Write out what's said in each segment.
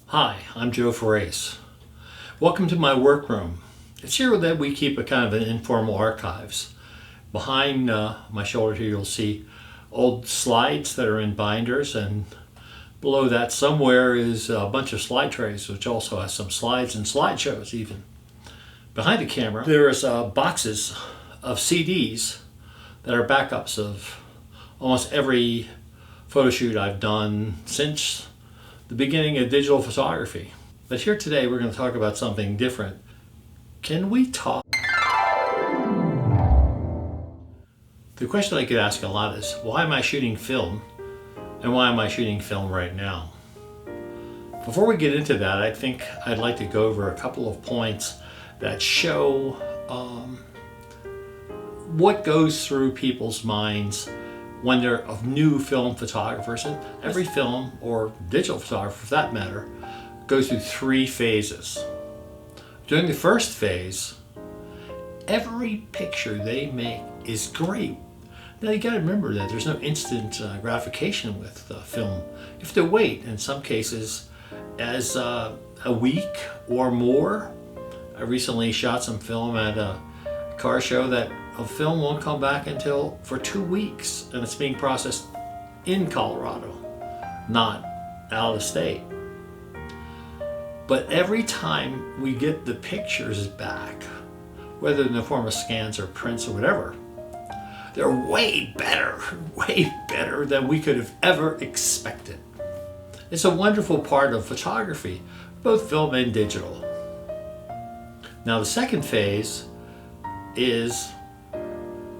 Hi, I'm Joe Farace. Welcome to my workroom. It's here that we keep a kind of an informal archives. Behind my shoulder here you'll see old slides that are in binders, and below that somewhere is a bunch of slide trays which also has some slides and slideshows even. Behind the camera there's boxes of CDs that are backups of almost every photo shoot I've done since the beginning of digital photography. But here today we're going to talk about something different. Can we talk? The question I get asked a lot is, why am I shooting film? And why am I shooting film right now? Before we get into that, I think I'd like to go over a couple of points that show what goes through people's minds when they're of new film photographers. And every film, or digital photographer for that matter, goes through three phases. During the first phase, every picture they make is great. Now you gotta remember that there's no instant gratification with film. You have to wait, in some cases, as a week or more. I recently shot some film at a car show that a film won't come back until for 2 weeks, and it's being processed in Colorado, not out of state. But every time we get the pictures back, whether in the form of scans or prints or whatever, they're way better than we could have ever expected. It's a wonderful part of photography, both film and digital. Now the second phase is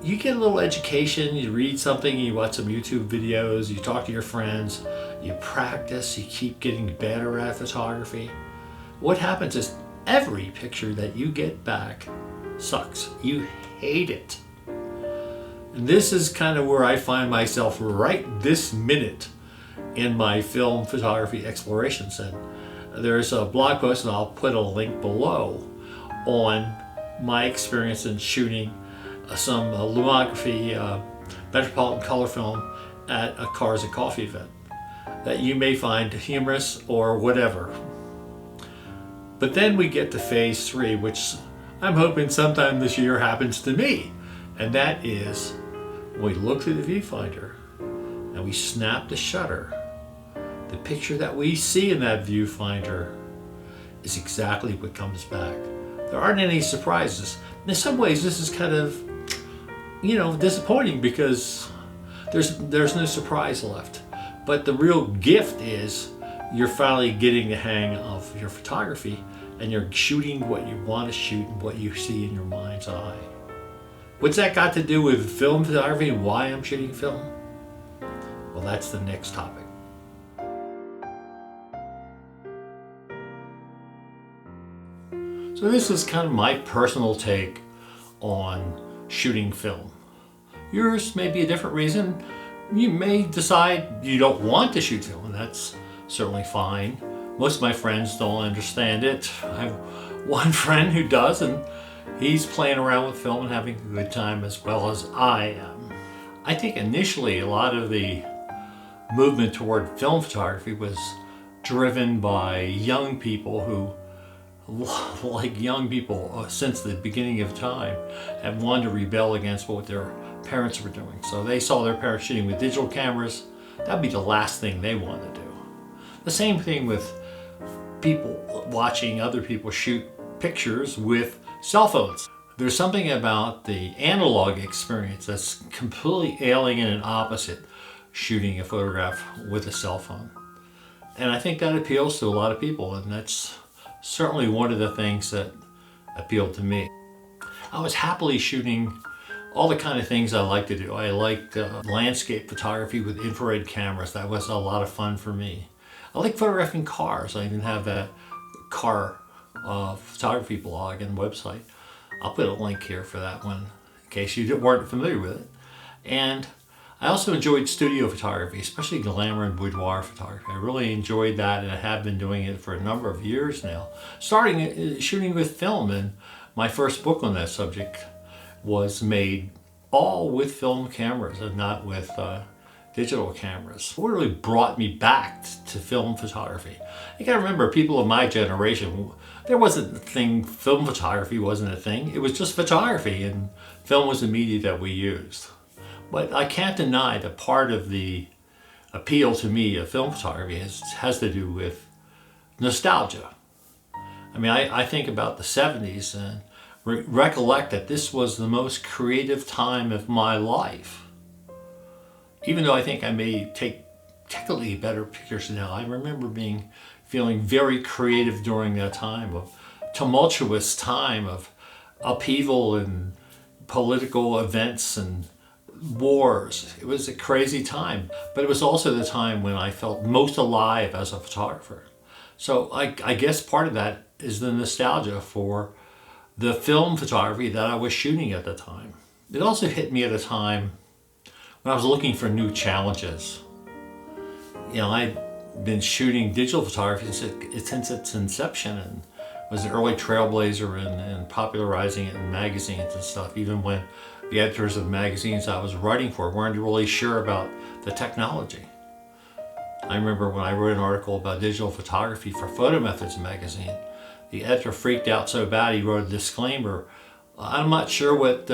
you get a little education, you read something, you watch some YouTube videos, you talk to your friends, you practice, you keep getting better at photography. What happens is every picture that you get back sucks. You hate it. And this is kind of where I find myself right this minute in my film photography explorations. And there's a blog post, and I'll put a link below, on my experience in shooting some lumography Metropolitan color film at a Cars and Coffee event that you may find humorous or whatever. But then we get to phase 3, which I'm hoping sometime this year happens to me, and that is when we look through the viewfinder and we snap the shutter, the picture that we see in that viewfinder is exactly what comes back. There aren't any surprises. In some ways this is kind of, disappointing because there's no surprise left. But the real gift is you're finally getting the hang of your photography, and you're shooting what you want to shoot and what you see in your mind's eye. What's that got to do with film photography and why I'm shooting film? Well, that's the next topic. So this is kind of my personal take on shooting film. Yours may be a different reason. You may decide you don't want to shoot film, and that's certainly fine. Most of my friends don't understand it. I have one friend who does, and he's playing around with film and having a good time as well as I am. I think initially a lot of the movement toward film photography was driven by young people who, like young people since the beginning of time, have wanted to rebel against what their parents were doing. So they saw their parents shooting with digital cameras. That'd be the last thing they wanted to do. The same thing with people watching other people shoot pictures with cell phones. There's something about the analog experience that's completely alien and opposite shooting a photograph with a cell phone. And I think that appeals to a lot of people, and that's certainly one of the things that appealed to me. I was happily shooting all the kind of things I like to do. I liked landscape photography with infrared cameras. That was a lot of fun for me. I like photographing cars. I even have that car photography blog and website. I'll put a link here for that one in case you weren't familiar with it. And I also enjoyed studio photography, especially glamour and boudoir photography. I really enjoyed that, and I have been doing it for a number of years now. Starting shooting with film, and my first book on that subject was made all with film cameras and not with digital cameras. What really brought me back to film photography? You gotta remember, people of my generation, there wasn't a thing, film photography wasn't a thing. It was just photography, and film was the media that we used. But I can't deny that part of the appeal to me of film photography has to do with nostalgia. I mean, I think about the 70s and recollect that this was the most creative time of my life. Even though I think I may take technically better pictures now, I remember feeling very creative during that time, of tumultuous time of upheaval and political events and wars. It was a crazy time, but it was also the time when I felt most alive as a photographer. So I guess part of that is the nostalgia for the film photography that I was shooting at the time. It also hit me at a time when I was looking for new challenges. You know, I'd been shooting digital photography since its inception, and was an early trailblazer in popularizing it in magazines and stuff, even when the editors of magazines I was writing for weren't really sure about the technology. I remember when I wrote an article about digital photography for Photo Methods magazine, the editor freaked out so bad he wrote a disclaimer. I'm not sure what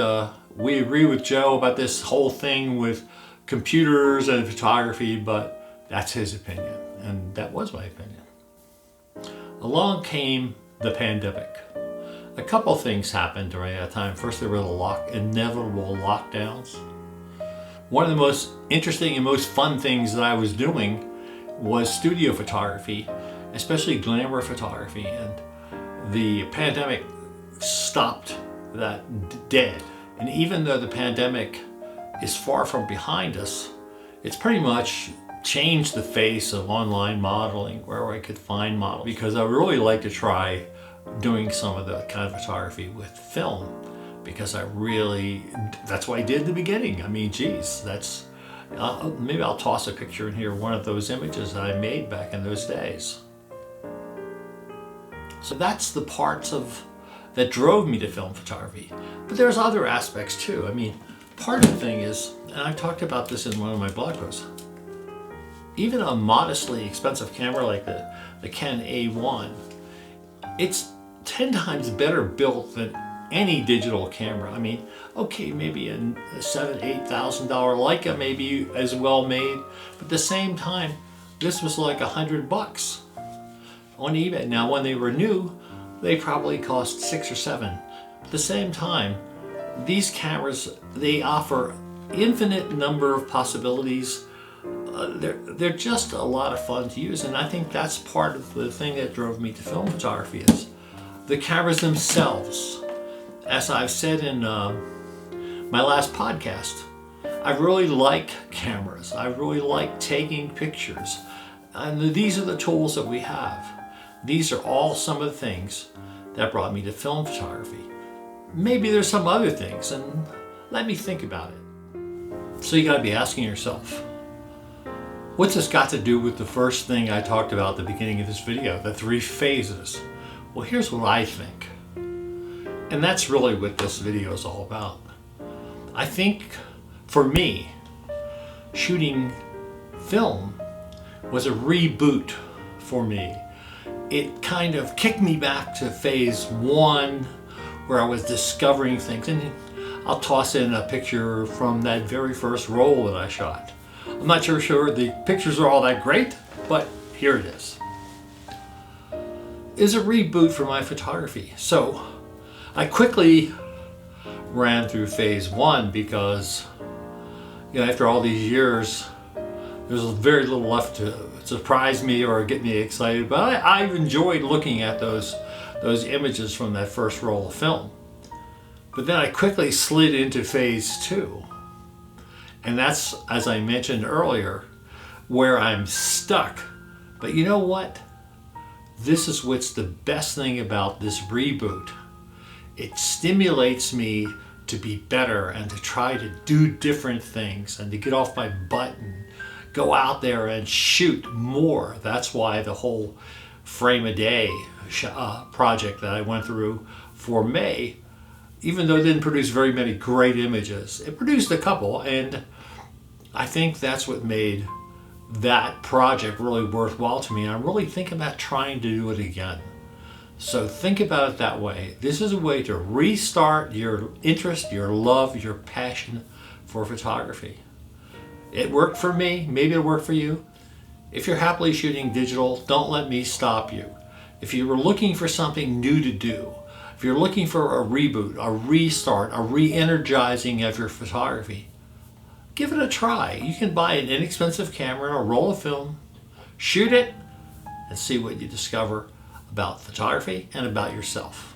we agree with Joe about this whole thing with computers and photography, but that's his opinion, and that was my opinion. Along came the pandemic. A couple things happened during that time. First, there were the inevitable lockdowns. One of the most interesting and most fun things that I was doing was studio photography, especially glamour photography, and the pandemic stopped that dead. And even though the pandemic is far from behind us, it's pretty much changed the face of online modeling, where I could find models, because I really like to try doing some of the kind of photography with film, because that's what I did in the beginning. I mean, geez, maybe I'll toss a picture in here, one of those images that I made back in those days. So that's the parts that drove me to film photography. But there's other aspects too. I mean, part of the thing is, and I talked about this in one of my blog posts, even a modestly expensive camera like the Ken A1, it's 10 times better built than any digital camera. I mean, okay, maybe a $7,000, $8,000 Leica may be as well made, but at the same time, this was like $100 on eBay. Now, when they were new, they probably cost $6 or $7. At the same time, these cameras, they offer infinite number of possibilities. They're just a lot of fun to use, and I think that's part of the thing that drove me to film photography is the cameras themselves. As I've said in my last podcast, I really like cameras. I really like taking pictures, and these are the tools that we have. These are all some of the things that brought me to film photography. Maybe there's some other things, and let me think about it. So you gotta be asking yourself, what's this got to do with the first thing I talked about at the beginning of this video, the 3 phases? Well, here's what I think. And that's really what this video is all about. I think, for me, shooting film was a reboot for me. It kind of kicked me back to phase 1, where I was discovering things. And I'll toss in a picture from that very first roll that I shot. I'm not sure the pictures are all that great, but here it is. It's a reboot for my photography. So I quickly ran through phase 1 because, after all these years, there's very little left to surprise me or get me excited. But I enjoyed looking at those images from that first roll of film. But then I quickly slid into phase 2. And that's, as I mentioned earlier, where I'm stuck. But you know what? This is what's the best thing about this reboot. It stimulates me to be better and to try to do different things and to get off my butt and go out there and shoot more. That's why the whole frame a day project that I went through for May, even though it didn't produce very many great images, it produced a couple, and I think that's what made that project really worthwhile to me. I'm really thinking about trying to do it again. So think about it that way. This is a way to restart your interest, your love, your passion for photography. It worked for me. Maybe it'll work for you. If you're happily shooting digital, don't let me stop you. If you were looking for something new to do, if you're looking for a reboot, a restart, a re-energizing of your photography, give it a try. You can buy an inexpensive camera and a roll of film, shoot it, and see what you discover about photography and about yourself.